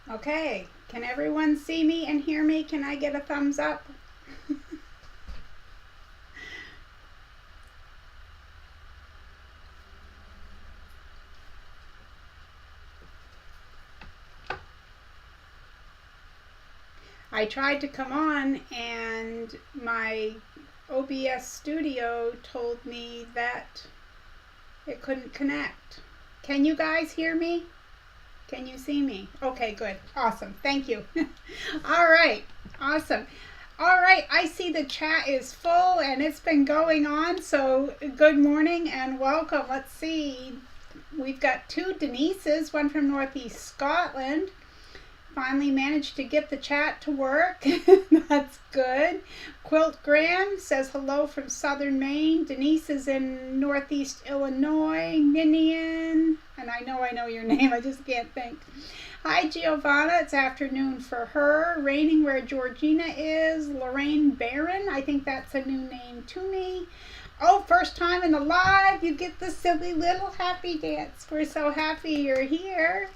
Okay, can everyone see me and hear me? Can I get a thumbs up? I tried to come on and my OBS studio told me that it couldn't connect. Can you guys hear me? Can you see me? Okay, good. Awesome. Thank you. All right. Awesome. All right. I see the chat is full and it's been going on. So good morning and welcome. Let's see. We've got two Denises, one from Northeast Scotland. Finally managed to get the chat to work. That's good. Quilt Graham says hello from Southern Maine. Denise is in Northeast Illinois. Ninian, and I know your name, I just can't think. Hi Giovanna, it's afternoon for her. Raining where Georgina is. Lorraine Barron, I think that's a new name to me. Oh, first time in the live, you get the silly little happy dance. We're so happy you're here.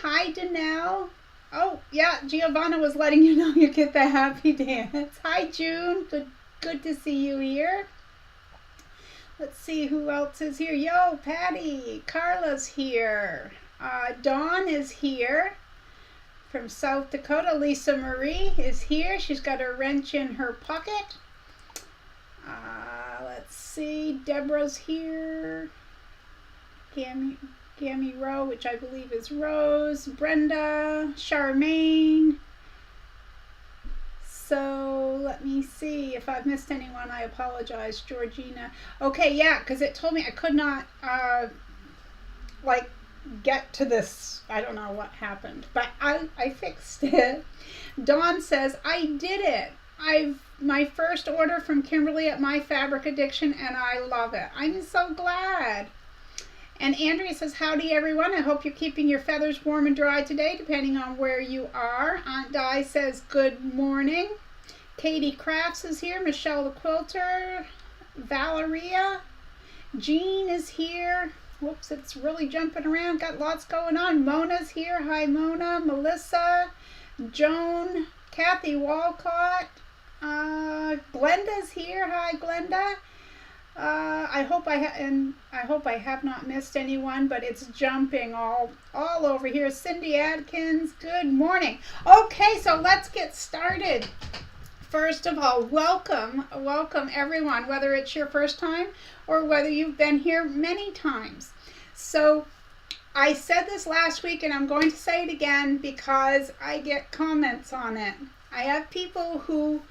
Hi Danelle. Oh, yeah, Giovanna was letting you know you get the happy dance. Hi, June. Good to see you here. Let's see who else is here. Yo, Patty. Carla's here. Dawn is here from South Dakota. Lisa Marie is here. She's got a wrench in her pocket. Let's see. Deborah's here. Gammy Rowe, which I believe is Rose, Brenda, Charmaine. So let me see if I've missed anyone. I apologize, Georgina. Okay, yeah, because it told me I could not get to this. I don't know what happened, but I fixed it. Dawn says I did it. My first order from Kimberly at My Fabric Addiction, and I love it. I'm so glad. And Andrea says, howdy everyone. I hope you're keeping your feathers warm and dry today, depending on where you are. Aunt Di says, good morning. Katie Crafts is here. Michelle the Quilter. Valeria. Jean is here. Whoops, it's really jumping around. Got lots going on. Mona's here. Hi, Mona. Melissa. Joan. Kathy Walcott. Glenda's here. Hi, Glenda. I hope I have not missed anyone, but it's jumping all over here. Cindy Adkins, good morning. Okay, so let's get started. First of all, welcome everyone, whether it's your first time or whether you've been here many times. So I said this last week and I'm going to say it again because I get comments on it. I have people who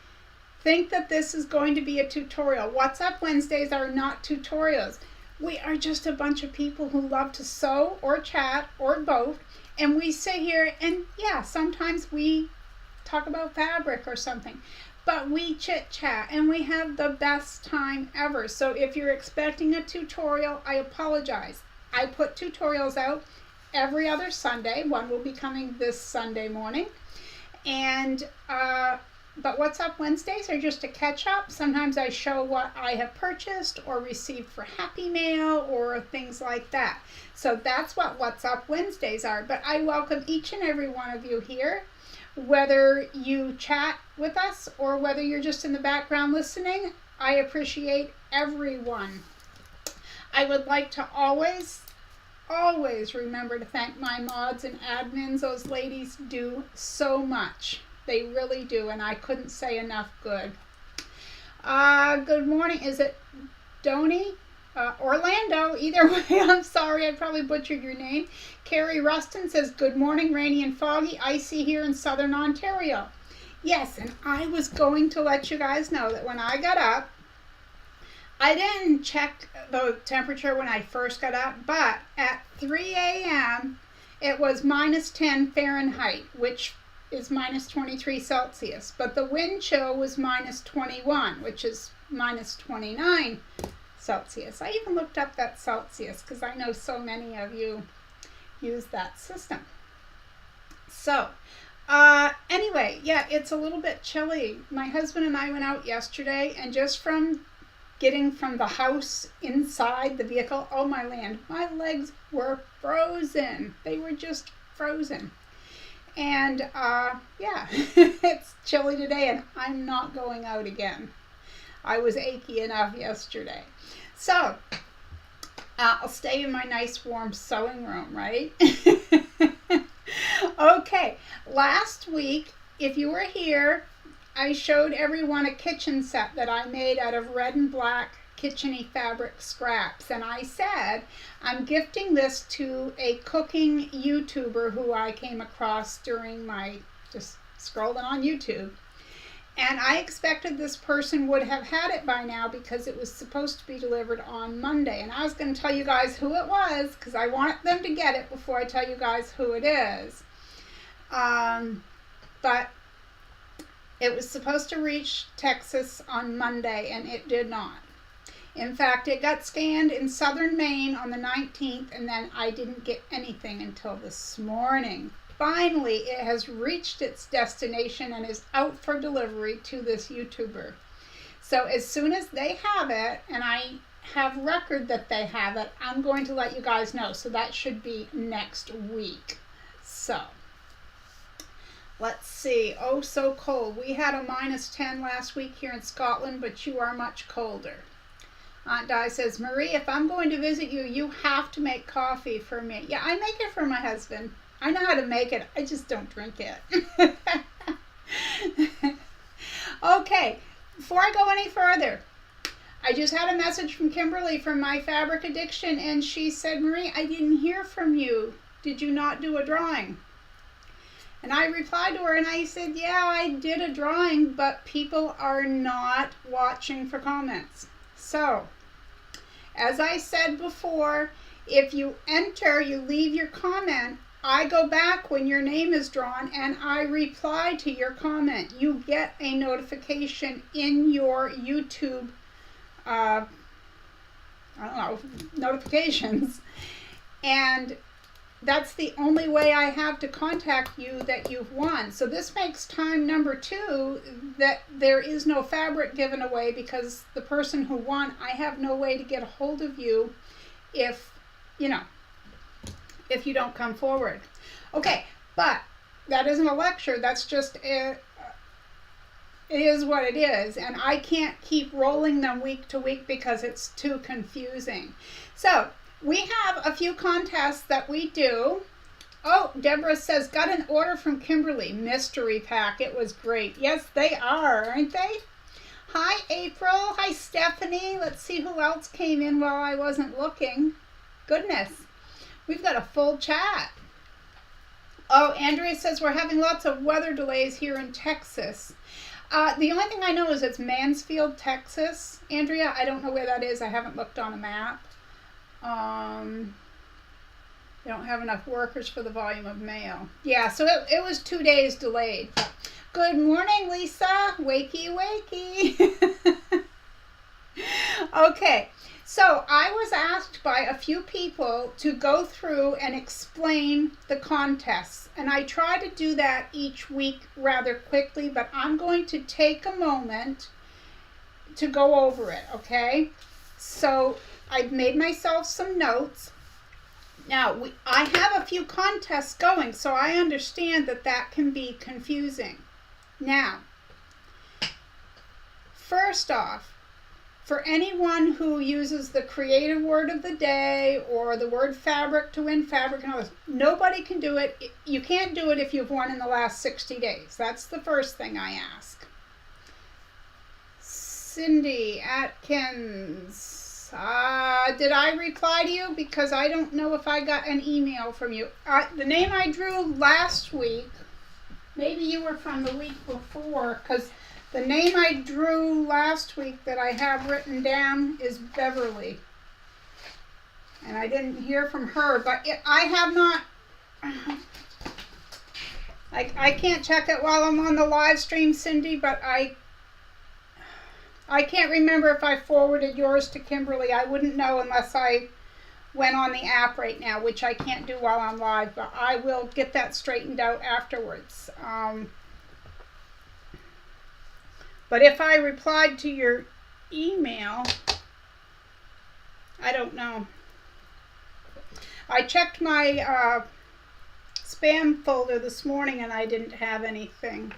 think that this is going to be a tutorial. What's Up Wednesdays are not tutorials. We are just a bunch of people who love to sew or chat or both, and we sit here and yeah, sometimes we talk about fabric or something, but we chit chat and we have the best time ever. So if you're expecting a tutorial, I apologize. I put tutorials out every other Sunday. One will be coming this Sunday morning, and but What's Up Wednesdays are just a catch up. Sometimes I show what I have purchased or received for Happy Mail or things like that. So that's what What's Up Wednesdays are. But I welcome each and every one of you here, whether you chat with us or whether you're just in the background listening. I appreciate everyone. I would like to always remember to thank my mods and admins. Those ladies do so much. They really do, and I couldn't say enough good. Good morning. Is it Donnie? Orlando. Either way, I'm sorry. I probably butchered your name. Carrie Rustin says, good morning, rainy and foggy, icy here in southern Ontario. Yes, and I was going to let you guys know that when I got up, I didn't check the temperature when I first got up, but at 3 a.m., it was minus 10 Fahrenheit, which is minus 23 Celsius, but the wind chill was minus 21, which is minus 29 Celsius. I even looked up that Celsius because I know so many of you use that system. So anyway, yeah, it's a little bit chilly. My husband and I went out yesterday, and just from getting from the house inside the vehicle, oh my land, my legs were frozen. They were just frozen. And yeah, it's chilly today and I'm not going out again. I was achy enough yesterday. So I'll stay in my nice warm sewing room, right? Okay, last week, if you were here, I showed everyone a kitchen set that I made out of red and black kitchen-y fabric scraps. And I said, I'm gifting this to a cooking YouTuber who I came across during my just scrolling on YouTube. And I expected this person would have had it by now because it was supposed to be delivered on Monday. And I was going to tell you guys who it was because I want them to get it before I tell you guys who it is. But it was supposed to reach Texas on Monday and it did not. In fact, it got scanned in southern Maine on the 19th and then I didn't get anything until this morning. Finally, it has reached its destination and is out for delivery to this YouTuber. So as soon as they have it, and I have record that they have it, I'm going to let you guys know. So that should be next week. So, let's see. Oh, so cold. We had a -10 last week here in Scotland, but you are much colder. Aunt Di says, Marie, if I'm going to visit you, you have to make coffee for me. Yeah, I make it for my husband. I know how to make it. I just don't drink it. Okay, before I go any further, I just had a message from Kimberly from My Fabric Addiction, and she said, Marie, I didn't hear from you. Did you not do a drawing? And I replied to her and I said, yeah, I did a drawing, but people are not watching for comments. So, as I said before, if you enter, you leave your comment, I go back when your name is drawn and I reply to your comment. You get a notification in your YouTube, notifications. And that's the only way I have to contact you that you've won. So this makes time number 2 that there is no fabric given away because the person who won, I have no way to get a hold of you if, if you don't come forward. Okay, but that isn't a lecture. That's just, it is what it is. And I can't keep rolling them week to week because it's too confusing. So we have a few contests that we do. Oh, Deborah says, got an order from Kimberly. Mystery pack. It was great. Yes, they are, aren't they? Hi, April. Hi, Stephanie. Let's see who else came in while I wasn't looking. Goodness. We've got a full chat. Oh, Andrea says we're having lots of weather delays here in Texas. The only thing I know is it's Mansfield, Texas. Andrea, I don't know where that is. I haven't looked on a map. They don't have enough workers for the volume of mail. Yeah, so it was 2 days delayed. Good morning, Lisa. Wakey, wakey. Okay. So I was asked by a few people to go through and explain the contests. And I try to do that each week rather quickly, but I'm going to take a moment to go over it, okay? So I've made myself some notes. Now, I have a few contests going, so I understand that that can be confusing. Now, first off, for anyone who uses the creative word of the day or the word fabric to win fabric and all this, nobody can do it. You can't do it if you've won in the last 60 days. That's the first thing I ask. Cindy Atkins, did I reply to you? Because I don't know if I got an email from you. The name I drew last week, maybe you were from the week before, because the name I drew last week that I have written down is Beverly. And I didn't hear from her, but I have not, I can't check it while I'm on the live stream, Cindy, but I can't remember if I forwarded yours to Kimberly. I wouldn't know unless I went on the app right now, which I can't do while I'm live, but I will get that straightened out afterwards. But if I replied to your email, I don't know. I checked my spam folder this morning and I didn't have anything.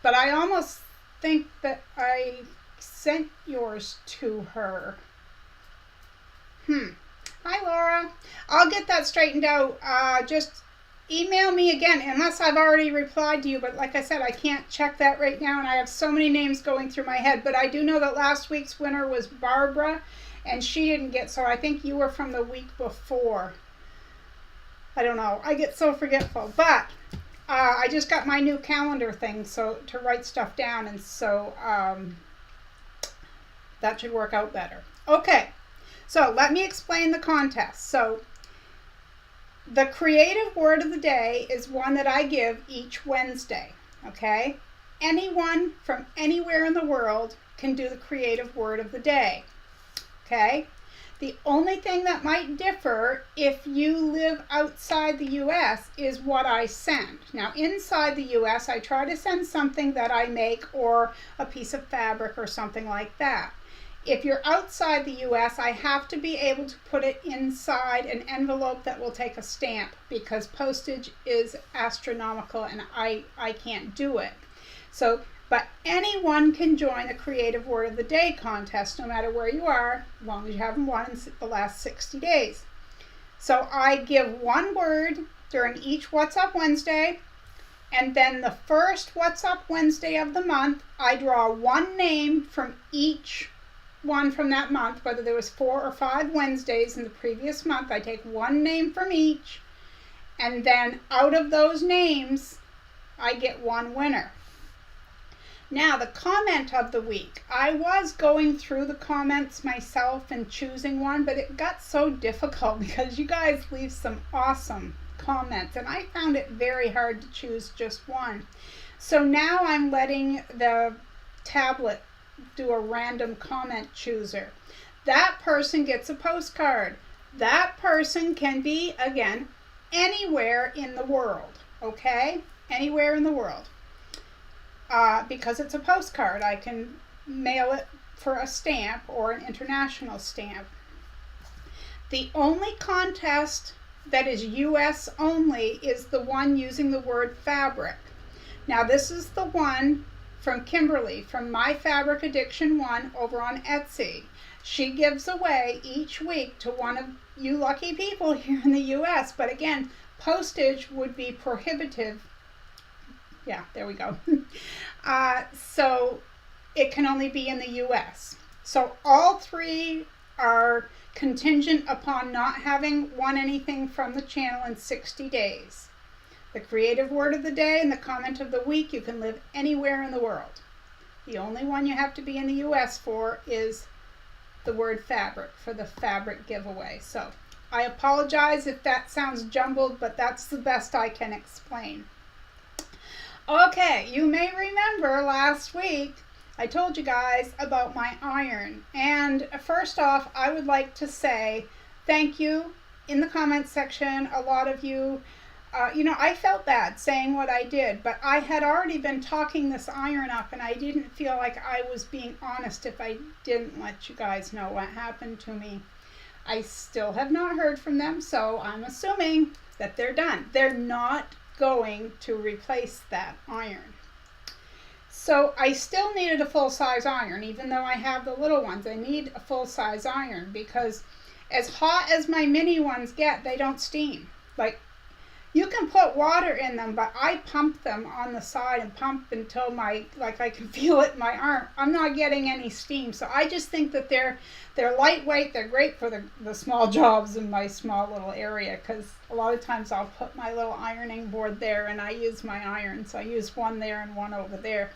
But I almost think that I sent yours to her. Hi, Laura. I'll get that straightened out. Just email me again, unless I've already replied to you. But like I said, I can't check that right now, and I have so many names going through my head. But I do know that last week's winner was Barbara, and she didn't get, so I think you were from the week before. I don't know. I get so forgetful. But I just got my new calendar thing so to write stuff down, and so that should work out better. Okay. So let me explain the contest. So the creative word of the day is one that I give each Wednesday, okay? Anyone from anywhere in the world can do the creative word of the day, okay? The only thing that might differ if you live outside the U.S. is what I send. Now, inside the U.S., I try to send something that I make or a piece of fabric or something like that. If you're outside the U.S., I have to be able to put it inside an envelope that will take a stamp because postage is astronomical and I can't do it. So, but anyone can join the Creative Word of the Day contest no matter where you are, as long as you haven't won in the last 60 days. So I give one word during each What's Up Wednesday, and then the first What's Up Wednesday of the month, I draw one name from each one from that month, whether there was 4 or 5 Wednesdays in the previous month. I take one name from each, and then out of those names, I get one winner. Now, the comment of the week. I was going through the comments myself and choosing one, but it got so difficult because you guys leave some awesome comments, and I found it very hard to choose just one. So now I'm letting the tablet do a random comment chooser. That person gets a postcard. That person can be, again, anywhere in the world, okay? Anywhere in the world. Because it's a postcard, I can mail it for a stamp or an international stamp. The only contest that is U.S. only is the one using the word fabric. Now, this is the one from Kimberly, from My Fabric Addiction 1 over on Etsy. She gives away each week to one of you lucky people here in the U.S. But again, postage would be prohibitive. Yeah, there we go. So it can only be in the U.S. So all 3 are contingent upon not having won anything from the channel in 60 days. The creative word of the day and the comment of the week, you can live anywhere in the world. The only one you have to be in the U.S. for is the word fabric, for the fabric giveaway. So I apologize if that sounds jumbled, but that's the best I can explain. Okay, you may remember last week I told you guys about my iron. And first off, I would like to say thank you in the comments section. A lot of you I felt bad saying what I did, but I had already been talking this iron up, and I didn't feel like I was being honest if I didn't let you guys know what happened to me. I still have not heard from them, so I'm assuming that they're done. They're not going to replace that iron. So I still needed a full-size iron, even though I have the little ones. I need a full-size iron because as hot as my mini ones get, they don't steam. Like, you can put water in them, but I pump them on the side and pump until I can feel it in my arm. I'm not getting any steam. So I just think that they're lightweight. They're great for the small jobs in my small little area, because a lot of times I'll put my little ironing board there and I use my iron. So I use one there and one over there.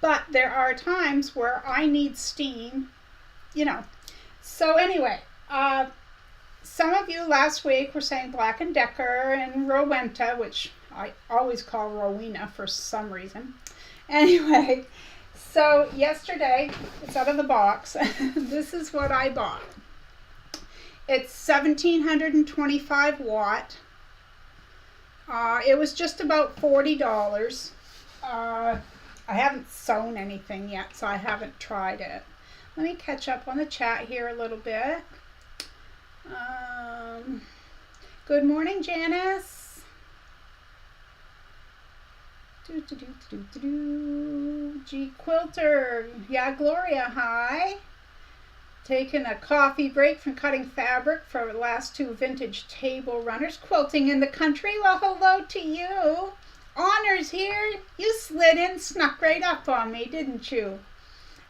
But there are times where I need steam, So anyway, some of you last week were saying Black & Decker and Rowenta, which I always call Rowena for some reason. Anyway, so yesterday, it's out of the box. This is what I bought. It's 1725 watt. It was just about $40. I haven't sewn anything yet, so I haven't tried it. Let me catch up on the chat here a little bit. Good morning, Janice. G Quilter. Yeah, Gloria, hi. Taking a coffee break from cutting fabric for the last 2 vintage table runners. Quilting in the country. Well, hello to you. Honor's here. You slid in, snuck right up on me, didn't you?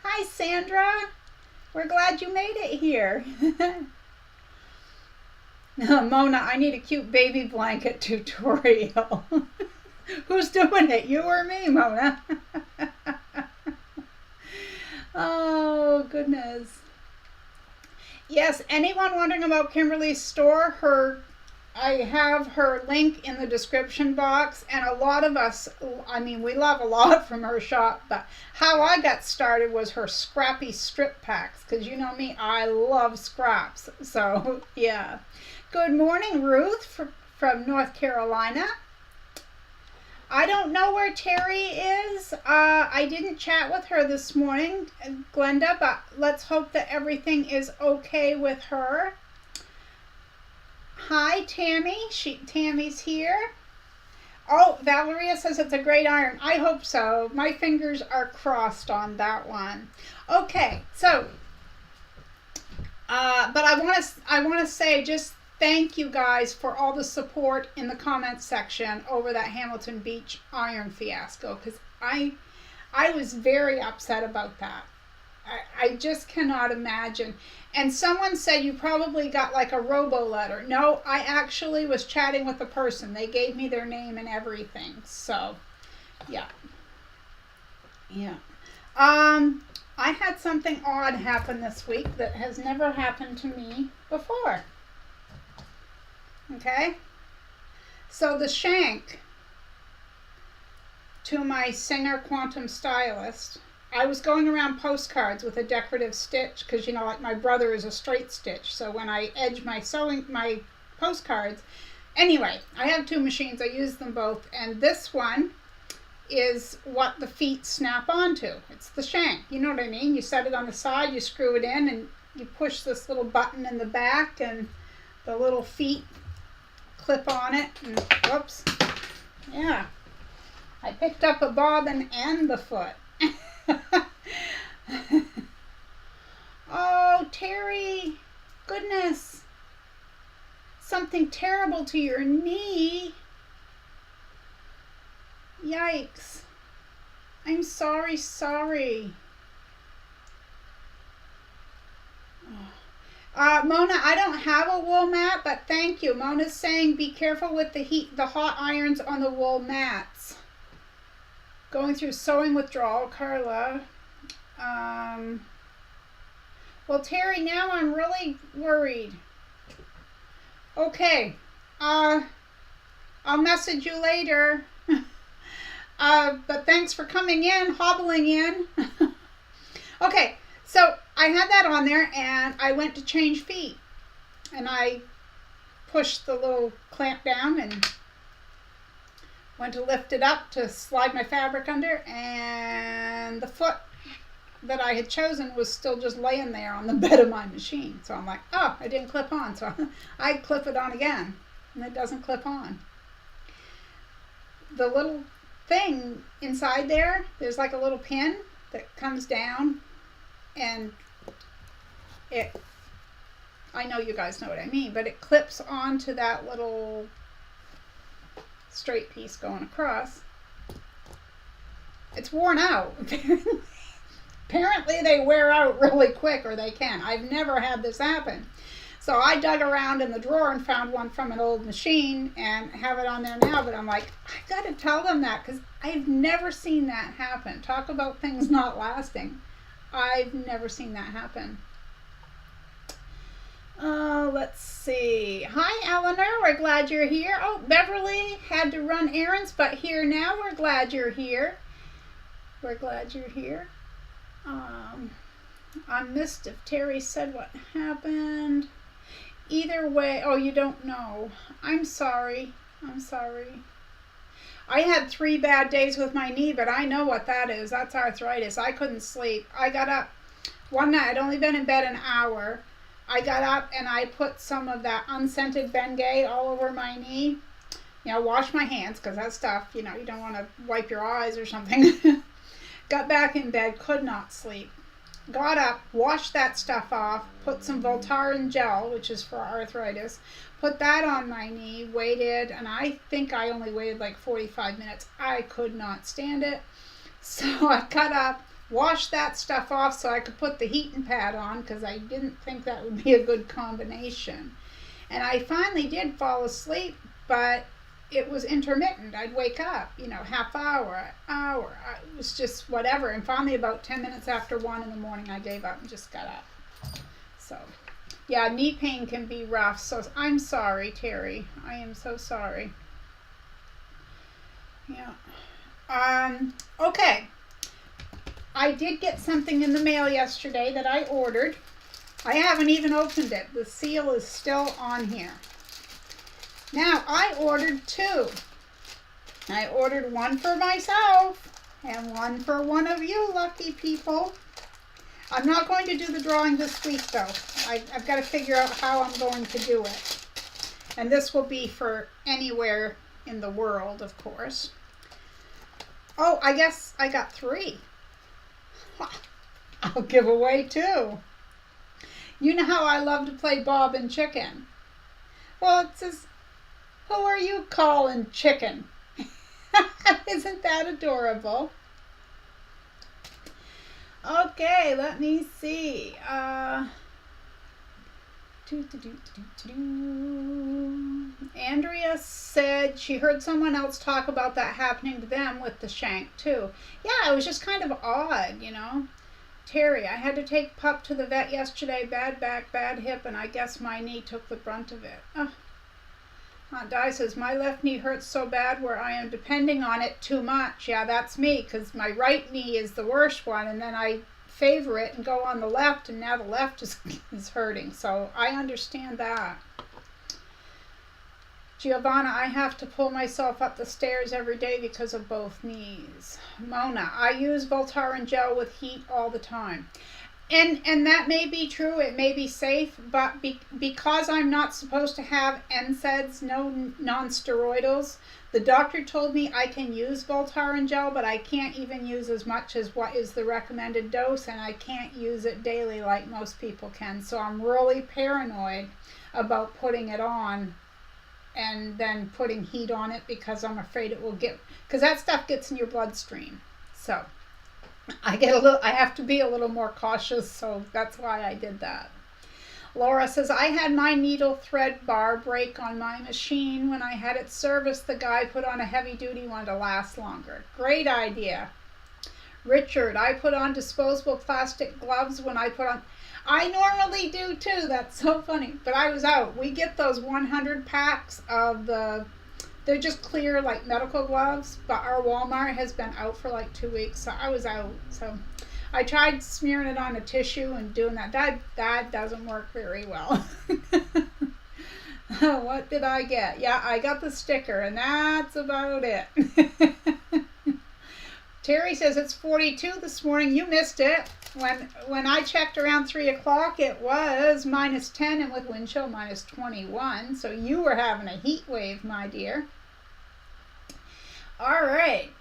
Hi, Sandra. We're glad you made it here. Mona, I need a cute baby blanket tutorial. Who's doing it, you or me, Mona? Oh, goodness. Yes, anyone wondering about Kimberly's store, I have her link in the description box, and a lot of us, I mean, we love a lot from her shop, but how I got started was her scrappy strip packs, because you know me, I love scraps. So, yeah. Good morning, Ruth from North Carolina. I don't know where Terry is. I didn't chat with her this morning, Glenda, but let's hope that everything is okay with her. Hi, Tammy. Tammy's here. Oh, Valeria says it's a great iron. I hope so. My fingers are crossed on that one. Okay, so, but I want to say just thank you guys for all the support in the comments section over that Hamilton Beach iron fiasco, because I was very upset about that. I just cannot imagine. And someone said you probably got like a robo letter. No, I actually was chatting with the person. They gave me their name and everything. So, yeah. Yeah. I had something odd happen this week that has never happened to me before. Okay? So the shank to my Singer Quantum Stylist, I was going around Postcards with a decorative stitch because, you know, like my brother is a straight stitch. So when I edge my postcards, anyway, I have 2 machines. I use them both. And this one is what the feet snap onto. It's the shank. You know what I mean? You set it on the side, you screw it in, and you push this little button in the back, and the little feet clip on it. And whoops. Yeah. I picked up a bobbin and the foot. Oh, Terry, goodness, something terrible to your knee. Yikes. I'm sorry. Mona, I don't have a wool mat, but thank you. Mona's saying be careful with the hot irons on the wool mats. Going through sewing withdrawal, Carla. Well, Terry, now I'm really worried. Okay. I'll message you later. But thanks for coming in, hobbling in. Okay, so I had that on there, and I went to change feet. And I pushed the little clamp down and went to lift it up to slide my fabric under, and the foot that I had chosen was still just laying there on the bed of my machine. So I'm like, oh, I didn't clip on. So I clip it on again, and it doesn't clip on. The little thing inside there's like a little pin that comes down, and I know you guys know what I mean, but it clips onto that little straight piece going across. It's worn out. Apparently they wear out really quick, or they can. I've never had this happen. So I dug around in the drawer and found one from an old machine and have it on there now, but I'm like, I've got to tell them that because I've never seen that happen. Talk about things not lasting. I've never seen that happen. Let's see. Hi, Eleanor. We're glad you're here. Oh, Beverly had to run errands, but here now. We're glad you're here. We're glad you're here. I missed if Terry said what happened. Either way, oh, you don't know. I'm sorry. I had 3 bad days with my knee, but I know what that is. That's arthritis. I couldn't sleep. I got up one night. I'd only been in bed an hour. I got up and I put some of that unscented Bengay all over my knee. wash my hands because that stuff, you don't want to wipe your eyes or something. Got back in bed, could not sleep. Got up, washed that stuff off, put some Voltaren gel, which is for arthritis, put that on my knee, waited, and I think I only waited like 45 minutes. I could not stand it. So I got up, washed that stuff off so I could put the heating pad on because I didn't think that would be a good combination. And I finally did fall asleep, but it was intermittent. I'd wake up, half hour. It was just whatever. And finally, about 10 minutes after 1 in the morning, I gave up and just got up. So, yeah, knee pain can be rough. So I'm sorry, Terry. I am so sorry. Yeah. Okay. I did get something in the mail yesterday that I ordered. I haven't even opened it. The seal is still on here. Now, I ordered 2. I ordered one for myself and one for one of you lucky people. I'm not going to do the drawing this week, though. I've got to figure out how I'm going to do it. And this will be for anywhere in the world, of course. Oh, I guess I got 3. I'll give away 2. You know how I love to play Bob and Chicken. Well, it says, who are you calling chicken? Isn't that adorable? Okay, let me see. Andrea said she heard someone else talk about that happening to them with the shank too. Yeah, it was just kind of odd, Terry, I had to take Pup to the vet yesterday. Bad back, bad hip, and I guess my knee took the brunt of it. Aunt Di says, my left knee hurts so bad where I am depending on it too much. Yeah, that's me, because my right knee is the worst one, and then I favor it and go on the left, and now the left is hurting. So I understand that. Giovanna, I have to pull myself up the stairs every day because of both knees. Mona, I use Voltaren gel with heat all the time. And that may be true, it may be safe, but because I'm not supposed to have NSAIDs, no non-steroidals, the doctor told me I can use Voltaren gel, but I can't even use as much as what is the recommended dose, and I can't use it daily like most people can. So I'm really paranoid about putting it on and then putting heat on it because I'm afraid it will because that stuff gets in your bloodstream. So I have to be a little more cautious, so that's why I did that. Laura says, I had my needle thread bar break on my machine. When I had it serviced, the guy put on a heavy-duty one to last longer. Great idea. Richard, I put on disposable plastic gloves when I put on... I normally do too. That's so funny. But I was out. We get those 100 packs of the... They're just clear, like medical gloves, but our Walmart has been out for like 2 weeks, so I was out. So I tried smearing it on a tissue and doing that. That doesn't work very well. What did I get? Yeah, I got the sticker, and that's about it. Terry says it's 42 this morning. You missed it. When I checked around 3 o'clock, it was -10, and with wind chill -21. So you were having a heat wave, my dear. All right.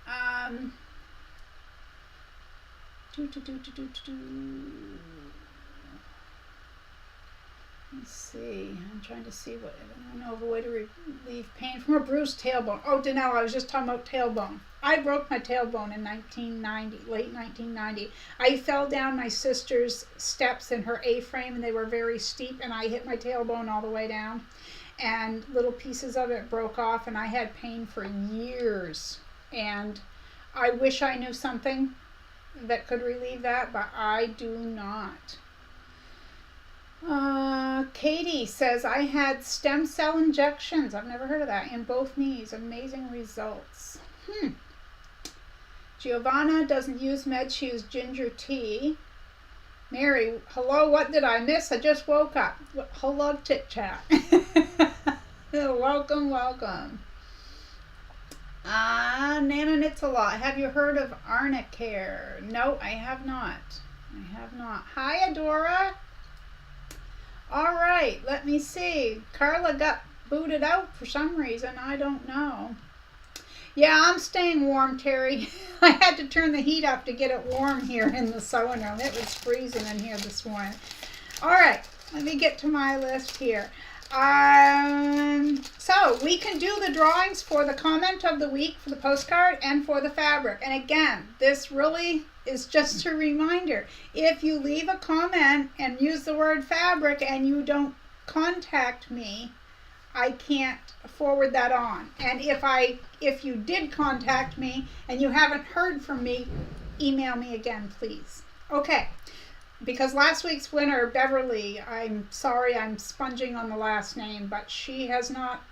Let's see. I'm trying to see what I don't know of a way to relieve pain from a bruised tailbone. Oh, Danelle, I was just talking about tailbone. I broke my tailbone in 1990, late 1990. I fell down my sister's steps in her A-frame, and they were very steep, and I hit my tailbone all the way down, and little pieces of it broke off, and I had pain for years. And I wish I knew something that could relieve that, but I do not. Katie says, I had stem cell injections. I've never heard of that. In both knees. Amazing results. Giovanna doesn't use meds. She uses ginger tea. Mary, hello, what did I miss? I just woke up. Hello, Chit Chat. Welcome, welcome. Nana Knits a Lot. Have you heard of Arnicare? No, I have not. I have not. Hi, Adora. All right, let me see. Carla got booted out for some reason. I don't know. Yeah, I'm staying warm, Terry. I had to turn the heat up to get it warm here in the sewing room. It was freezing in here this morning. All right, let me get to my list here. So we can do the drawings for the comment of the week for the postcard and for the fabric. And again, this really is just a reminder. If you leave a comment and use the word fabric and you don't contact me, I can't forward that on. And if you did contact me and you haven't heard from me, email me again, please. Okay. Because last week's winner, Beverly, I'm sorry I'm sponging on the last name, but she has not,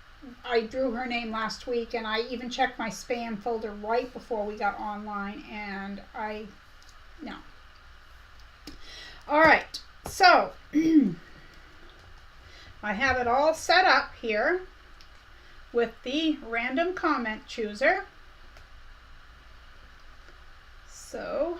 I drew her name last week, and I even checked my spam folder right before we got online, and no. All right, so I have it all set up here with the random comment chooser. So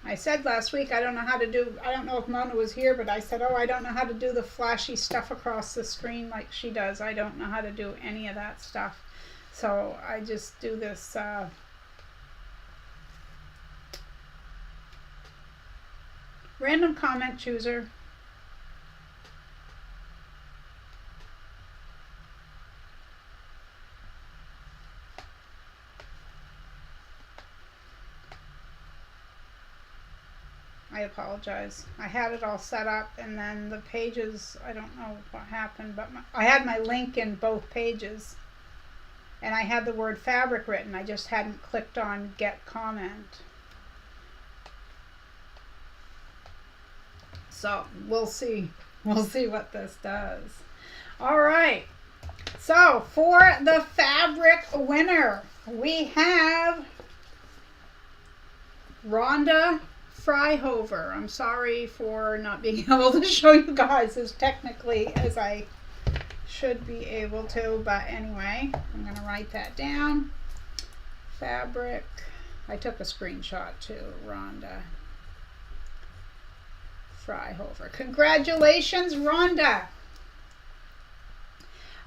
I said last week I don't know if Mona was here, but I said, I don't know how to do the flashy stuff across the screen like she does. I don't know how to do any of that stuff. So I just do this random comment chooser. I apologize. I had it all set up, and then the pages, I don't know what happened, but I had my link in both pages, and I had the word fabric written. I just hadn't clicked on get comment. So we'll see. We'll see what this does. All right. So for the fabric winner, we have Rhonda Fryhover. I'm sorry for not being able to show you guys as technically as I should be able to, but anyway, I'm going to write that down. Fabric. I took a screenshot too. Rhonda Fryhover. Congratulations, Rhonda.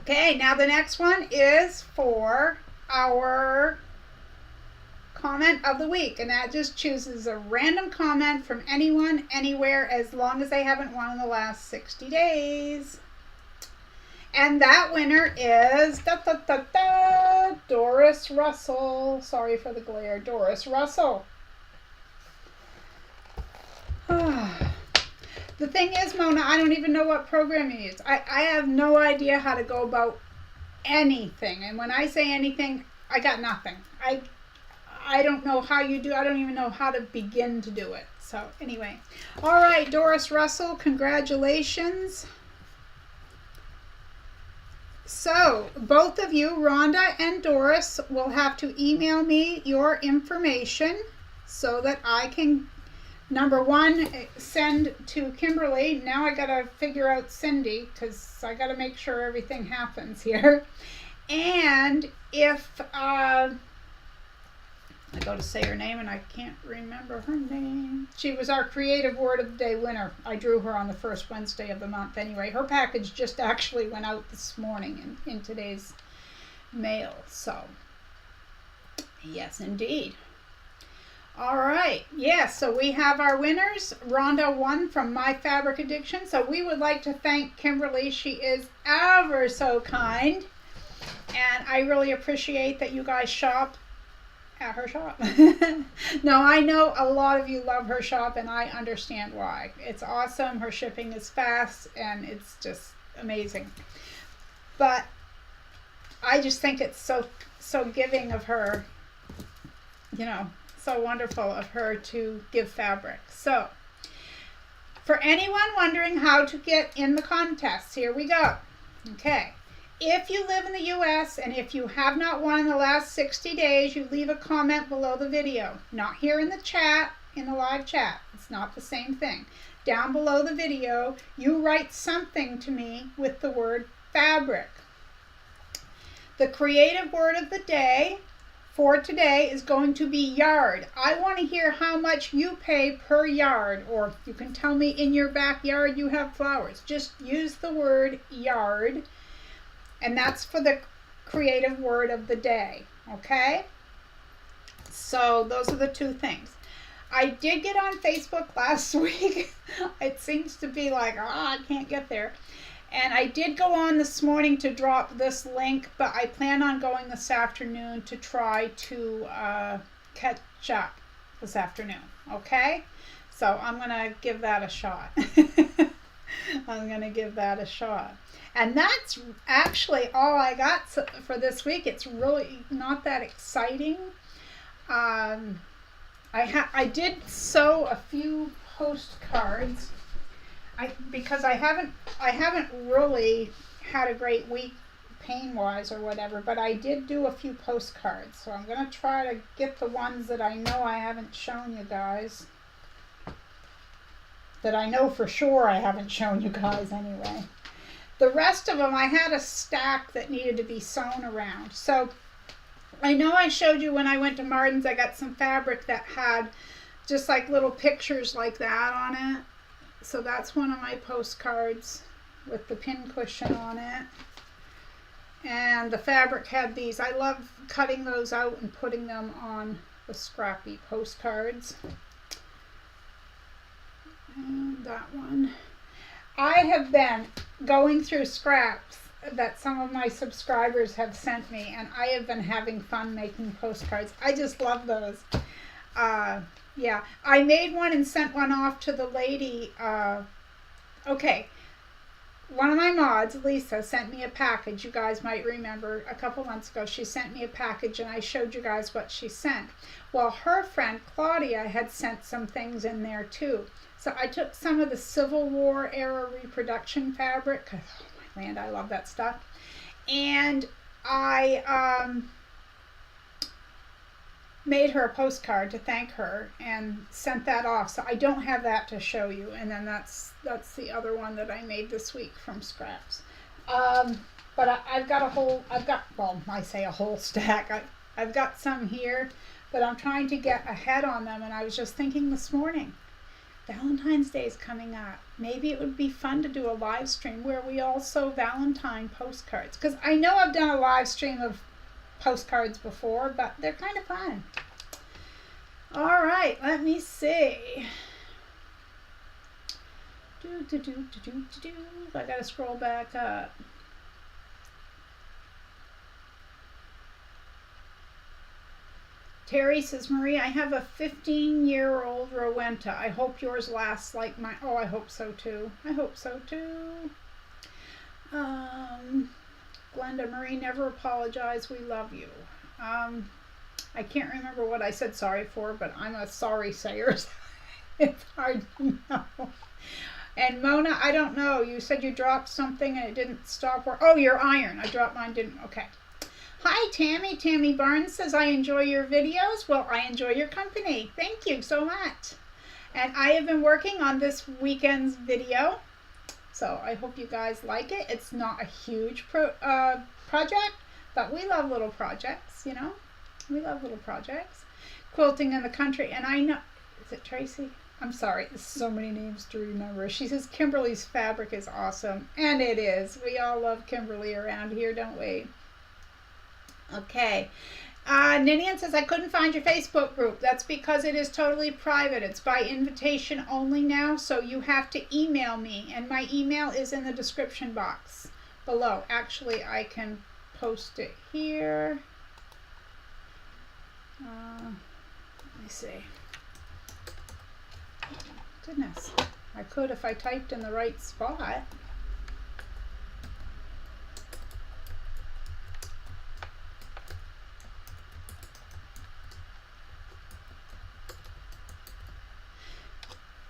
Okay, now the next one is for our comment of the week, and that just chooses a random comment from anyone, anywhere, as long as they haven't won in the last 60 days. And that winner is Doris Russell. Sorry for the glare. Doris Russell. The thing is, Mona, I don't even know what program you use. I have no idea how to go about anything. And when I say anything, I got nothing. I don't know how you do. I don't even know how to begin to do it. So anyway. All right, Doris Russell, congratulations. So both of you, Rhonda and Doris, will have to email me your information so that I can, number one, send to Kimberly. Now I got to figure out Cindy because I got to make sure everything happens here. And if I go to say her name and I can't remember her name. She was our Creative Word of the Day winner. I drew her on the first Wednesday of the month anyway. Her package just actually went out this morning in today's mail. So, yes, indeed. All right. Yes, so we have our winners. Rhonda won from My Fabric Addiction. So we would like to thank Kimberly. She is ever so kind. And I really appreciate that you guys shop at her shop. No, I know a lot of you love her shop, and I understand why. It's awesome. Her shipping is fast, and it's just amazing. But I just think it's so giving of her, you know, so wonderful of her to give fabric. So, for anyone wondering how to get in the contest, here we go. Okay. If you live in the U.S. and if you have not won in the last 60 days, you leave a comment below the video. Not here in the chat, in the live chat. It's not the same thing. down below the video, you write something to me with the word fabric. The creative word of the day for today is going to be yard. I want to hear how much you pay per yard, or you can tell me in your backyard you have flowers. Just use the word yard, and that's for the creative word of the day, okay? So those are the two things. I did get on Facebook last week. It seems to be like, I can't get there. And I did go on this morning to drop this link, but I plan on going this afternoon to try to catch up this afternoon, okay? So I'm going to give that a shot. I'm going to give that a shot. And that's actually all I got for this week. It's really not that exciting. I did sew a few postcards. Because I haven't really had a great week pain-wise or whatever, but I did do a few postcards. So I'm going to try to get the ones that I know I haven't shown you guys. That I know for sure I haven't shown you guys anyway. The rest of them, I had a stack that needed to be sewn around. So I know I showed you when I went to Martin's, I got some fabric that had just like little pictures like that on it. So that's one of my postcards with the pin cushion on it. And the fabric had these. I love cutting those out and putting them on the scrappy postcards. And that one. I have been going through scraps that some of my subscribers have sent me, and I have been having fun making postcards. I just love those. Yeah, I made one and sent one off to the lady. Okay, one of my mods, Lisa, sent me a package. You guys might remember a couple months ago, she sent me a package and I showed you guys what she sent. Well, her friend Claudia had sent some things in there too. So I took some of the Civil War era reproduction fabric, because, oh my land, I love that stuff. And I made her a postcard to thank her and sent that off. So I don't have that to show you. And then that's the other one that I made this week from scraps. But I've got well, I say a whole stack. I've got some here, but I'm trying to get ahead on them. And I was just thinking this morning, Valentine's Day is coming up. Maybe it would be fun to do a live stream where we all sew Valentine postcards. Because I know I've done a live stream of postcards before, but they're kind of fun. All right, let me see. I gotta scroll back up. Terry says, Marie, I have a 15-year-old Rowenta. I hope yours lasts like mine. Oh, I hope so too. I hope so too. Glenda, Marie, never apologize. We love you. I can't remember what I said sorry for, but I'm a sorry sayer. It's hard to know. And Mona, I don't know. You said you dropped something and it didn't stop. Oh, your iron. I dropped mine, didn't. Okay. Hi, Tammy. Tammy Barnes says, I enjoy your videos. Well, I enjoy your company. Thank you so much. And I have been working on this weekend's video. So I hope you guys like it. It's not a huge project, but we love little projects, you know. We love little projects. Quilting in the country. And I know, is it Tracy? I'm sorry, there's so many names to remember. She says Kimberly's fabric is awesome. And it is. We all love Kimberly around here, don't we? Okay. Ninian says, I couldn't find your Facebook group. That's because it is totally private. It's by invitation only now, so you have to email me. And my email is in the description box below. Actually, I can post it here. Let me see. Goodness. I could if I typed in the right spot.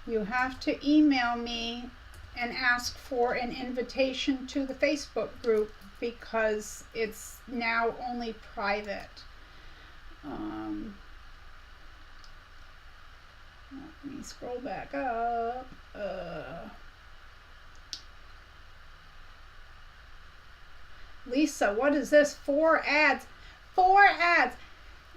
You have to email me and ask for an invitation to the Facebook group because it's now only private. Let me scroll back up. Lisa, what is this? 4 ads. 4 ads.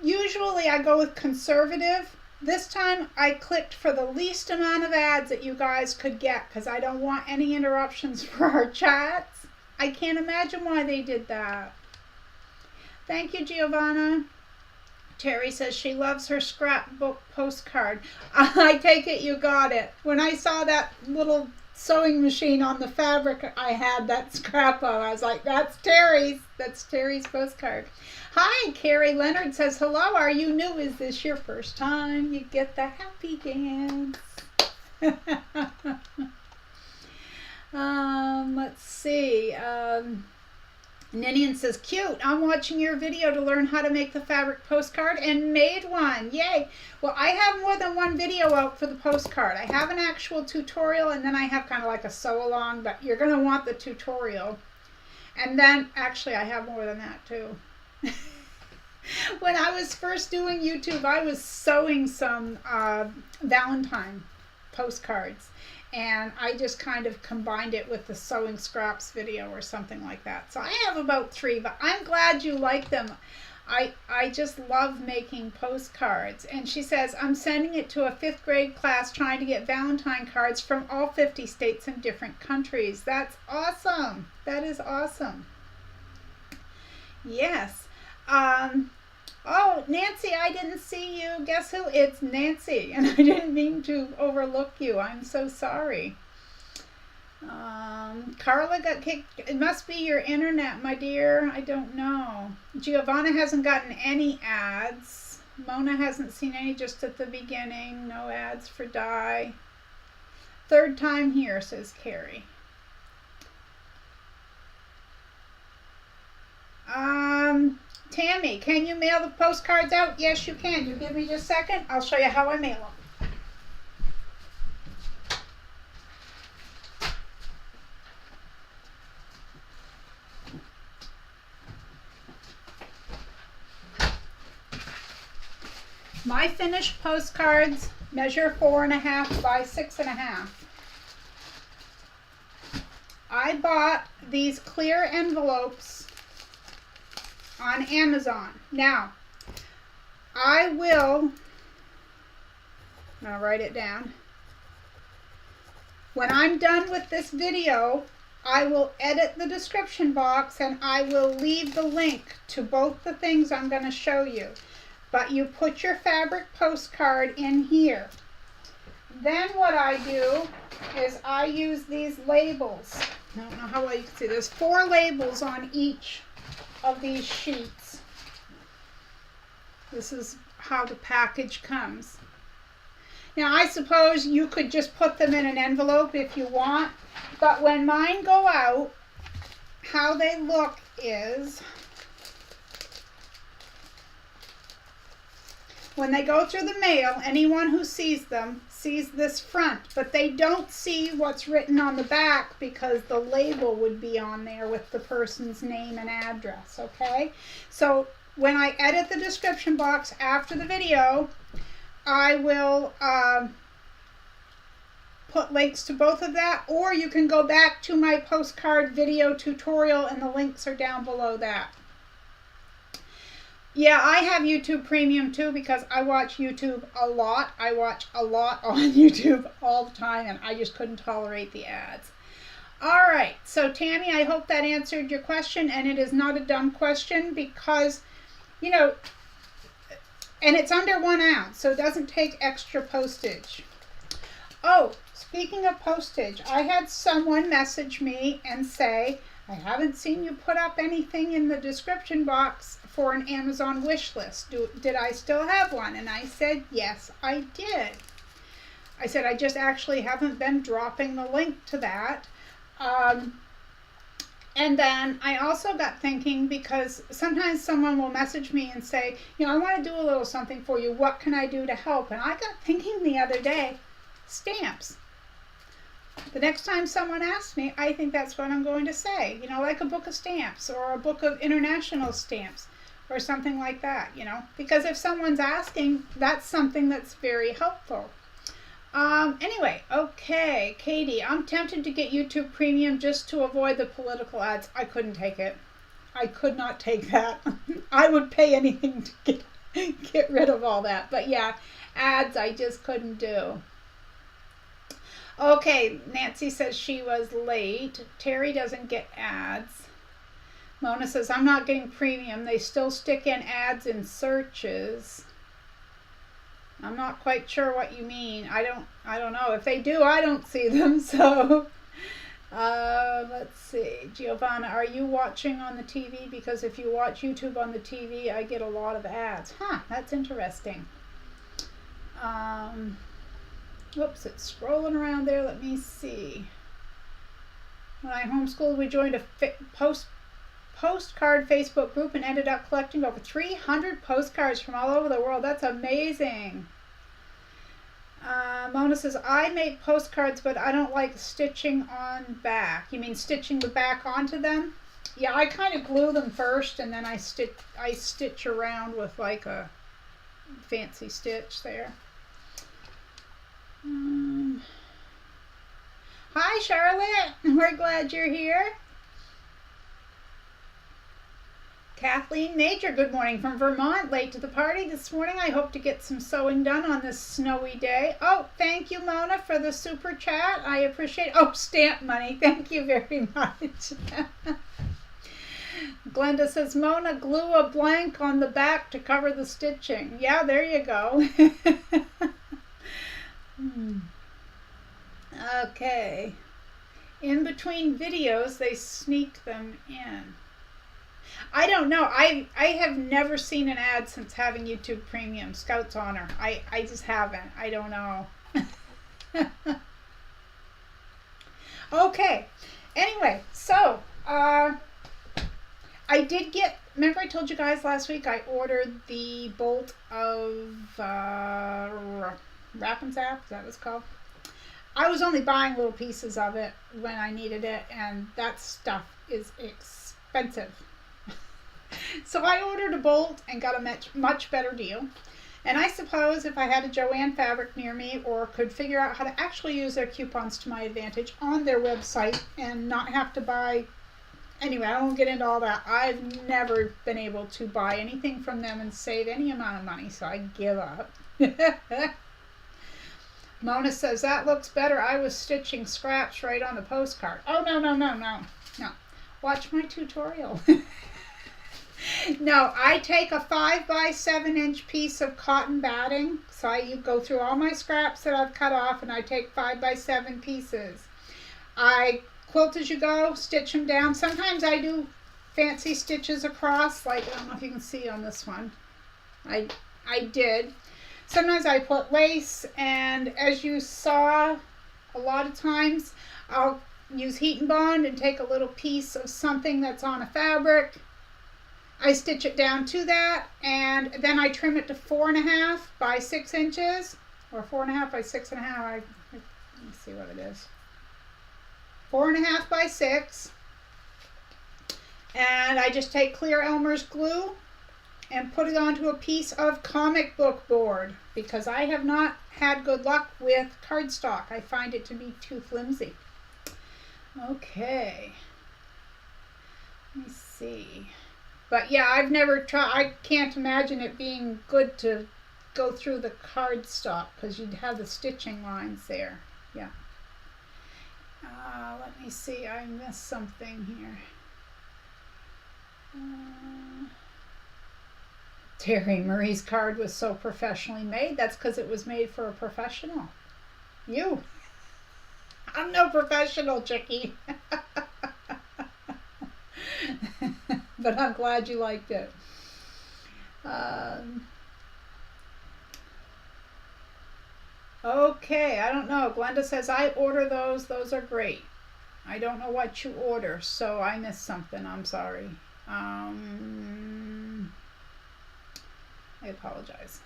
Usually I go with conservative. This time I clicked for the least amount of ads that you guys could get because I don't want any interruptions for our chats. I can't imagine why they did that. Thank you, Giovanna. Terry says she loves her scrapbook postcard. I take it you got it. When I saw that little sewing machine on the fabric I had, that scrap of, I was like, that's Terry's. That's Terry's postcard. Hi, Carrie Leonard says, hello, are you new? Is this your first time? You get the happy dance. Let's see. Ninian says, cute. I'm watching your video to learn how to make the fabric postcard and made one. Yay. Well, I have more than one video out for the postcard. I have an actual tutorial and then I have kind of like a sew along, but you're going to want the tutorial. And then, actually, I have more than that too. When I was first doing YouTube, I was sewing some Valentine postcards. And I just kind of combined it with the sewing scraps video or something like that. So I have about 3, but I'm glad you like them. I just love making postcards. And she says, I'm sending it to a 5th grade class trying to get Valentine cards from all 50 states and different countries. That's awesome. That is awesome. Yes. Oh, Nancy, I didn't see you. Guess who? It's Nancy. And I didn't mean to overlook you. I'm so sorry. Carla got kicked. It must be your internet, my dear. I don't know. Giovanna hasn't gotten any ads. Mona hasn't seen any just at the beginning. No ads for Di. 3rd time here, says Carrie. Tammy, can you mail the postcards out? Yes, you can. You give me just a second. I'll show you how I mail them. My finished postcards measure 4.5 by 6.5. I bought these clear envelopes on Amazon. Now, I'll write it down. When I'm done with this video, I will edit the description box and I will leave the link to both the things I'm going to show you. But you put your fabric postcard in here. Then what I do is I use these labels. I don't know how well you can see. There's 4 labels on each of these sheets. This is how the package comes. Now I suppose you could just put them in an envelope if you want, but when mine go out, how they look is when they go through the mail, anyone who sees them sees this front, but they don't see what's written on the back because the label would be on there with the person's name and address, okay? So when I edit the description box after the video, I will put links to both of that, or you can go back to my postcard video tutorial and the links are down below that. Yeah, I have YouTube Premium too because I watch YouTube a lot. I watch a lot on YouTube all the time and I just couldn't tolerate the ads. All right, so Tammy, I hope that answered your question, and it is not a dumb question because, you know, and it's under 1 ounce, so it doesn't take extra postage. Oh, speaking of postage, I had someone message me and say, I haven't seen you put up anything in the description box for an Amazon wish list. Did I still have one? And I said, yes, I did. I said, I just actually haven't been dropping the link to that. And then I also got thinking, because sometimes someone will message me and say, you know, I want to do a little something for you. What can I do to help? And I got thinking the other day, stamps. The next time someone asks me, I think that's what I'm going to say. You know, like a book of stamps or a book of international stamps or something like that, you know. Because if someone's asking, that's something that's very helpful. Anyway, okay, Katie, I'm tempted to get YouTube Premium just to avoid the political ads. I couldn't take it. I could not take that. I would pay anything to get rid of all that. But yeah, ads I just couldn't do. Okay, Nancy says she was late. Terry doesn't get ads. Mona says, I'm not getting premium. They still stick in ads in searches. I'm not quite sure what you mean. I don't know. If they do, I don't see them. So, let's see. Giovanna, are you watching on the TV? Because if you watch YouTube on the TV, I get a lot of ads. Huh, that's interesting. Whoops, it's scrolling around there. Let me see. When I homeschooled, we joined a postcard Facebook group and ended up collecting over 300 postcards from all over the world. That's amazing. Mona says, I make postcards, but I don't like stitching on back. You mean stitching the back onto them? Yeah, I kind of glue them first, and then I stitch around with like a fancy stitch there. Hi, Charlotte. We're glad you're here. Kathleen Major, good morning from Vermont. Late to the party this morning. I hope to get some sewing done on this snowy day. Oh, thank you, Mona, for the super chat. I appreciate it. Oh, stamp money. Thank you very much. Glenda says, Mona, glue a blank on the back to cover the stitching. Yeah, there you go. Okay. In between videos, they sneak them in. I don't know. I have never seen an ad since having YouTube Premium. Scout's Honor. I just haven't. I don't know. Okay. Anyway, so I did get, remember I told you guys last week I ordered the bolt of Wrap and Zap, is that what it's called? I was only buying little pieces of it when I needed it, and that stuff is expensive. So I ordered a bolt and got a much better deal. And I suppose if I had a Joann fabric near me or could figure out how to actually use their coupons to my advantage on their website and not have to buy, anyway, I won't get into all that. I've never been able to buy anything from them and save any amount of money, so I give up. Mona says, that looks better. I was stitching scraps right on the postcard. Oh, no. Watch my tutorial. No, I take a 5 by 7 inch piece of cotton batting. So you go through all my scraps that I've cut off and I take 5 by 7 pieces. I quilt as you go, stitch them down. Sometimes I do fancy stitches across, like I don't know if you can see on this one. I did. Sometimes I put lace, and as you saw, a lot of times I'll use heat and bond and take a little piece of something that's on a fabric. I stitch it down to that, and then I trim it to 4.5 by 6 inches, or 4.5 by 6.5. Let me see what it is. 4.5 by 6, and I just take clear Elmer's glue and put it onto a piece of comic book board because I have not had good luck with cardstock. I find it to be too flimsy. Okay. Let me see. But yeah, I've never tried. I can't imagine it being good to go through the cardstock because you'd have the stitching lines there. Yeah. Let me see. I missed something here. Terry Marie's card was so professionally made. That's because it was made for a professional. You. I'm no professional, Chickie. But I'm glad you liked it. Okay, I don't know. Glenda says, I order those. Those are great. I don't know what you order, so I missed something. I'm sorry. I apologize.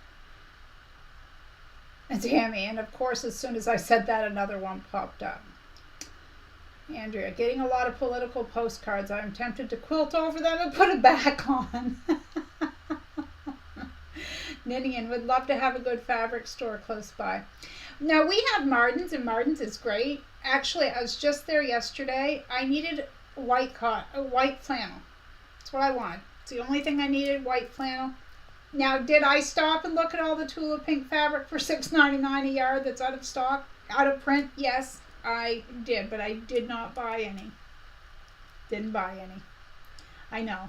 And Tammy, and of course, as soon as I said that, another one popped up. Andrea, getting a lot of political postcards. I'm tempted to quilt over them and put it back on. Ninian would love to have a good fabric store close by. Now we have Martin's, and Martin's is great. Actually, I was just there yesterday. I needed white flannel. That's what I wanted. It's the only thing I needed, white flannel. Now, did I stop and look at all the Tula Pink fabric for $6.99 a yard that's out of stock, out of print? Yes, I did, but I did not buy any. Didn't buy any. I know.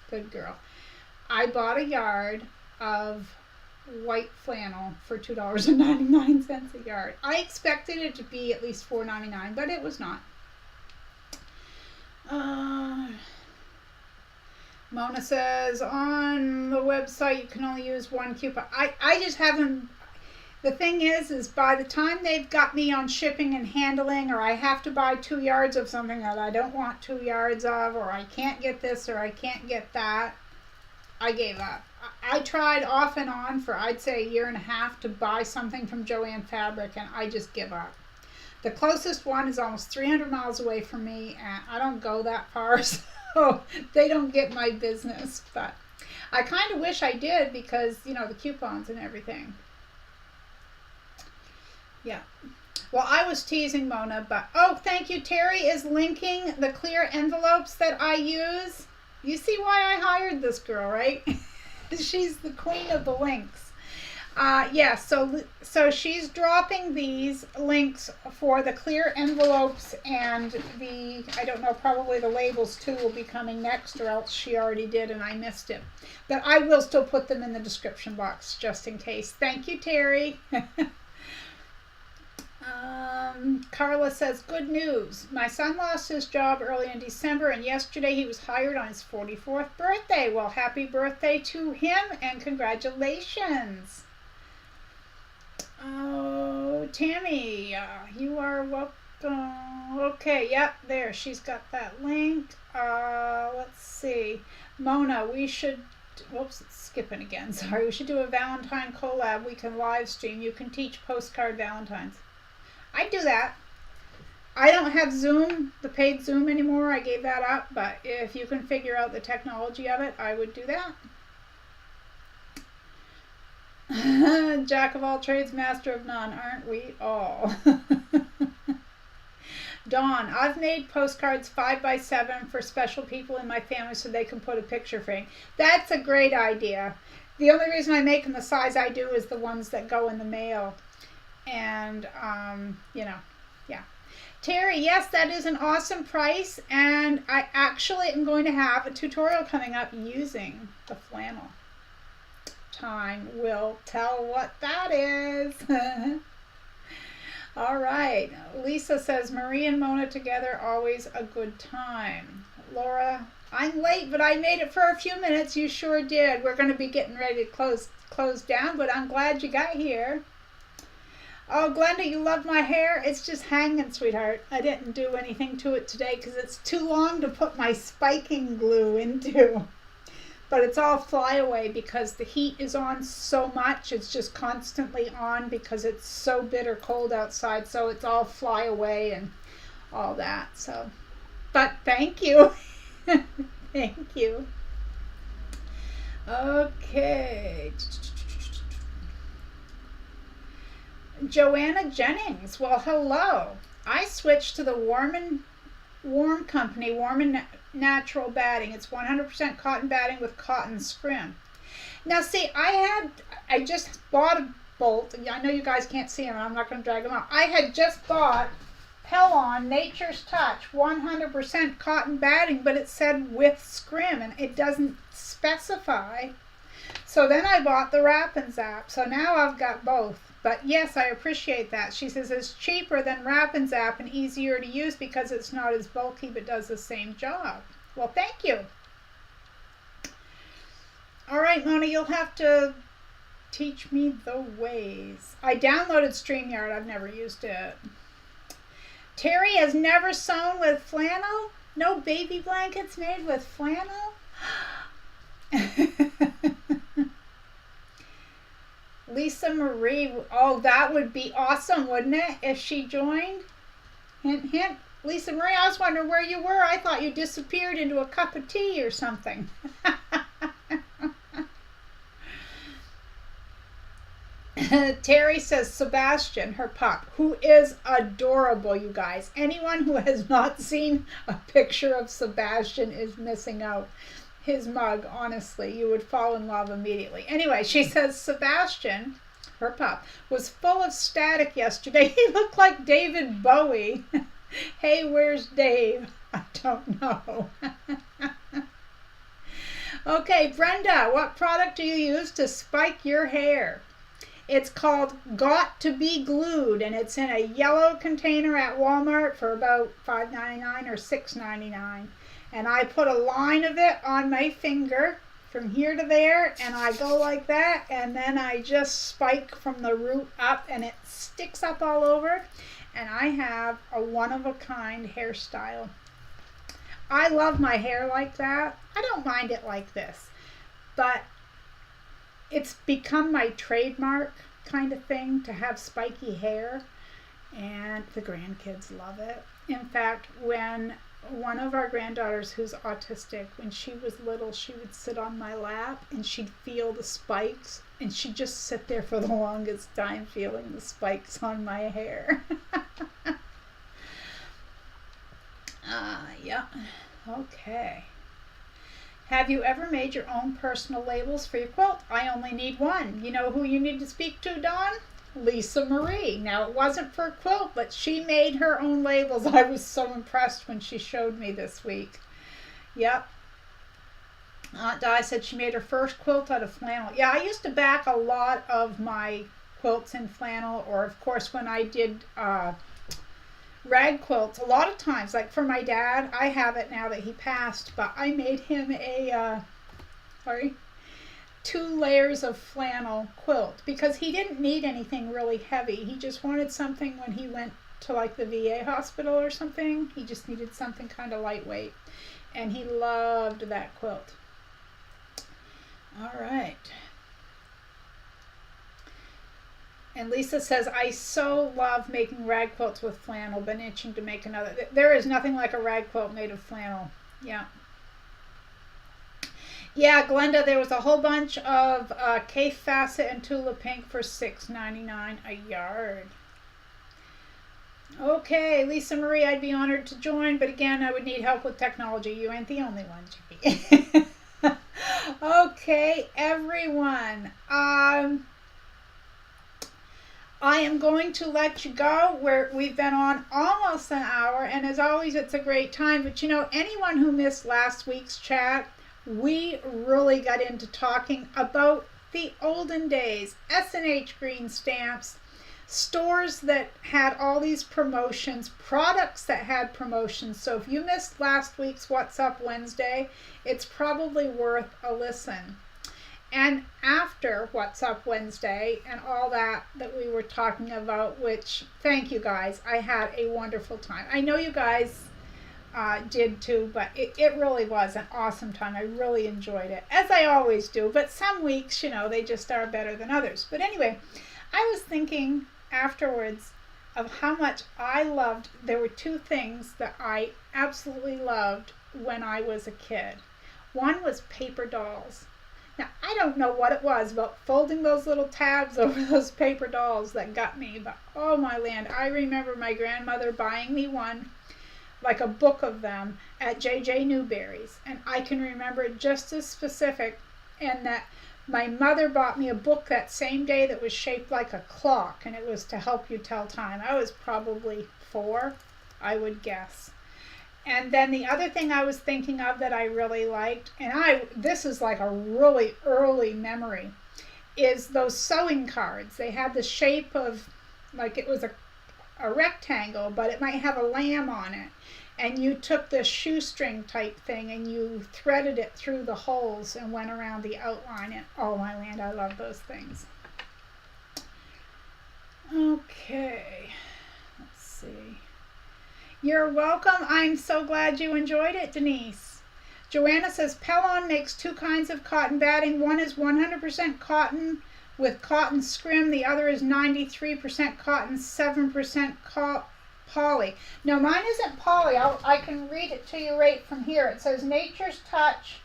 Good girl. I bought a yard of white flannel for $2.99 a yard. I expected it to be at least $4.99, but it was not. Mona says on the website you can only use one coupon. I just haven't. The thing is by the time they've got me on shipping and handling, or I have to buy 2 yards of something that I don't want 2 yards of, or I can't get this or I can't get that, I gave up. I tried off and on for, I'd say, a year and a half to buy something from Joann Fabric, and I just give up. The closest one is almost 300 miles away from me, and I don't go that far, so they don't get my business. But I kind of wish I did because, you know, the coupons and everything. Yeah. Well, I was teasing Mona, but, oh, thank you. Terry is linking the clear envelopes that I use. You see why I hired this girl, right? She's the queen of the links. Yeah, so she's dropping these links for the clear envelopes, and the, I don't know, probably the labels too will be coming next, or else she already did and I missed it. But I will still put them in the description box just in case. Thank you, Terry. Carla says, good news. My son lost his job early in December, and yesterday he was hired on his 44th birthday. Well, happy birthday to him, and congratulations. Oh, Tammy, you are welcome. Okay, yep, there. She's got that link. Let's see. Mona, we should, whoops, it's skipping again. Sorry. We should do a Valentine collab. We can live stream. You can teach postcard Valentines. I'd do that. I don't have Zoom, the paid Zoom anymore. I gave that up, but if you can figure out the technology of it, I would do that. Jack of all trades, master of none, aren't we all? Dawn, I've made postcards 5x7 for special people in my family so they can put a picture frame. That's a great idea. The only reason I make them the size I do is the ones that go in the mail. And, you know, yeah. Terry, yes, that is an awesome price. And I actually am going to have a tutorial coming up using the flannel. Time will tell what that is. All right. Lisa says, Marie and Mona together, always a good time. Laura, I'm late, but I made it for a few minutes. You sure did. We're going to be getting ready to close down, but I'm glad you got here. Oh, Glenda, you love my hair? It's just hanging, sweetheart. I didn't do anything to it today because it's too long to put my spiking glue into. But it's all flyaway because the heat is on so much. It's just constantly on because it's so bitter cold outside. So it's all flyaway and all that. So, but thank you. Thank you. Okay. Joanna Jennings, well, hello. I switched to the Warm Company, Warm and Natural batting. It's 100% cotton batting with cotton scrim. Now, see, I just bought a bolt. I know you guys can't see them, and I'm not going to drag them out. I had just bought Pellon Nature's Touch 100% cotton batting, but it said with scrim, and it doesn't specify. So then I bought the Wrap and Zap. So now I've got both. But yes, I appreciate that. She says it's cheaper than Wrap and Zap and easier to use because it's not as bulky but does the same job. Well, thank you. All right, Mona, you'll have to teach me the ways. I downloaded StreamYard. I've never used it. Terry has never sewn with flannel? No baby blankets made with flannel? Lisa Marie, oh, that would be awesome, wouldn't it, if she joined? Hint, hint. Lisa Marie, I was wondering where you were. I thought you disappeared into a cup of tea or something. Terry says Sebastian, her pup, who is adorable, you guys. Anyone who has not seen a picture of Sebastian is missing out. His mug, honestly, you would fall in love immediately. Anyway, she says Sebastian, her pup, was full of static yesterday. He looked like David Bowie. Hey, where's Dave? I don't know. Okay, Brenda, what product do you use to spike your hair? It's called Got to Be Glued, and it's in a yellow container at Walmart for about $5.99 or $6.99. And I put a line of it on my finger from here to there, and I go like that, and then I just spike from the root up, and it sticks up all over, and I have a one-of-a-kind hairstyle. I love my hair like that. I don't mind it like this, but it's become my trademark kind of thing to have spiky hair, and the grandkids love it. In fact, when one of our granddaughters who's autistic, when she was little, she would sit on my lap and she'd feel the spikes, and she'd just sit there for the longest time feeling the spikes on my hair. Yeah. Okay. Have you ever made your own personal labels for your quilt? I only need one. You know who you need to speak to, Dawn? Lisa Marie. Now, it wasn't for a quilt, but she made her own labels. I was so impressed when she showed me this week. Yep. Aunt Di said she made her first quilt out of flannel. Yeah, I used to back a lot of my quilts in flannel, or of course when I did rag quilts, a lot of times, like for my dad, I have it now that he passed, but I made him a 2 layers of flannel quilt because he didn't need anything really heavy. He just wanted something when he went to like the VA hospital or something. He just needed something kind of lightweight, and he loved that quilt. All right. And Lisa says, I so love making rag quilts with flannel. Been itching to make another. There is nothing like a rag quilt made of flannel. Yeah. Yeah, Glenda, there was a whole bunch of Cape Facet and Tula Pink for $6.99 a yard. Okay, Lisa Marie, I'd be honored to join, but again, I would need help with technology. You ain't the only one, Jimmy. Okay, everyone. I am going to let you go. We've been on almost an hour, and as always, it's a great time. But you know, anyone who missed last week's chat, we really got into talking about the olden days, S&H green stamps, stores that had all these promotions, products that had promotions. So if you missed last week's What's Up Wednesday, it's probably worth a listen. And after What's Up Wednesday and all that we were talking about, which, thank you guys, I had a wonderful time. I know you guys did too, but it really was an awesome time. I really enjoyed it, as I always do. But some weeks, you know, they just are better than others. But anyway, I was thinking afterwards of how much I loved. There were 2 things that I absolutely loved when I was a kid. One was paper dolls. Now, I don't know what it was about folding those little tabs over those paper dolls that got me, but oh my land, I remember my grandmother buying me one, like a book of them, at J.J. Newberry's, and I can remember it just as specific, and that my mother bought me a book that same day that was shaped like a clock, and it was to help you tell time. I was probably 4, I would guess. And then the other thing I was thinking of that I really liked, and this is like a really early memory, is those sewing cards. They had the shape of, like it was a rectangle, but it might have a lamb on it. And you took the shoestring type thing and you threaded it through the holes and went around the outline. And oh my land, I love those things. Okay, let's see. You're welcome. I'm so glad you enjoyed it, Denise. Joanna says, Pellon makes 2 kinds of cotton batting. One is 100% cotton with cotton scrim. The other is 93% cotton, 7% poly. Now, mine isn't poly. I can read it to you right from here. It says Nature's Touch,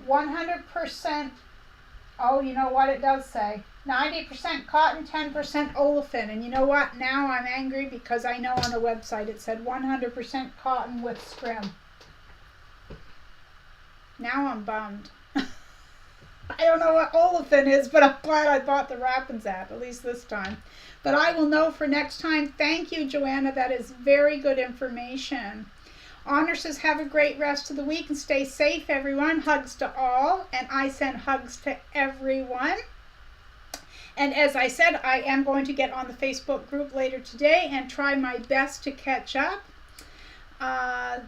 100%. Oh, you know what it does say? 90% cotton, 10% olefin. And you know what? Now I'm angry because I know on the website it said 100% cotton with scrim. Now I'm bummed. I don't know what olefin is, but I'm glad I bought the Rapids app, at least this time. But I will know for next time. Thank you, Joanna. That is very good information. Honor says, have a great rest of the week and stay safe, everyone. Hugs to all. And I send hugs to everyone. And as I said, I am going to get on the Facebook group later today and try my best to catch up.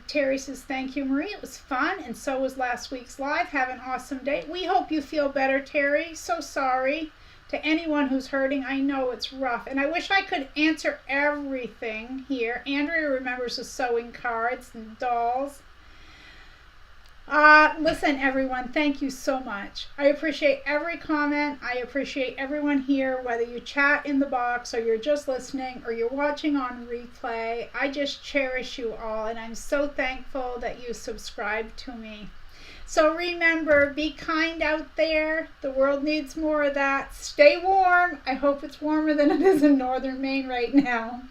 Terry says, thank you, Marie. It was fun, and so was last week's live. Have an awesome day. We hope you feel better, Terry. So sorry to anyone who's hurting. I know it's rough, and I wish I could answer everything here. Andrea remembers the sewing cards and dolls. Listen, everyone, thank you so much. I appreciate every comment. I appreciate everyone here, whether you chat in the box or you're just listening or you're watching on replay. I just cherish you all, and I'm so thankful that you subscribe to me. So remember, be kind out there. The world needs more of that. Stay warm. I hope it's warmer than it is in northern Maine right now.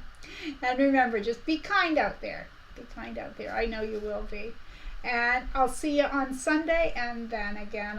And remember, just be kind out there. Be kind out there. I know you will be. And I'll see you on Sunday and then again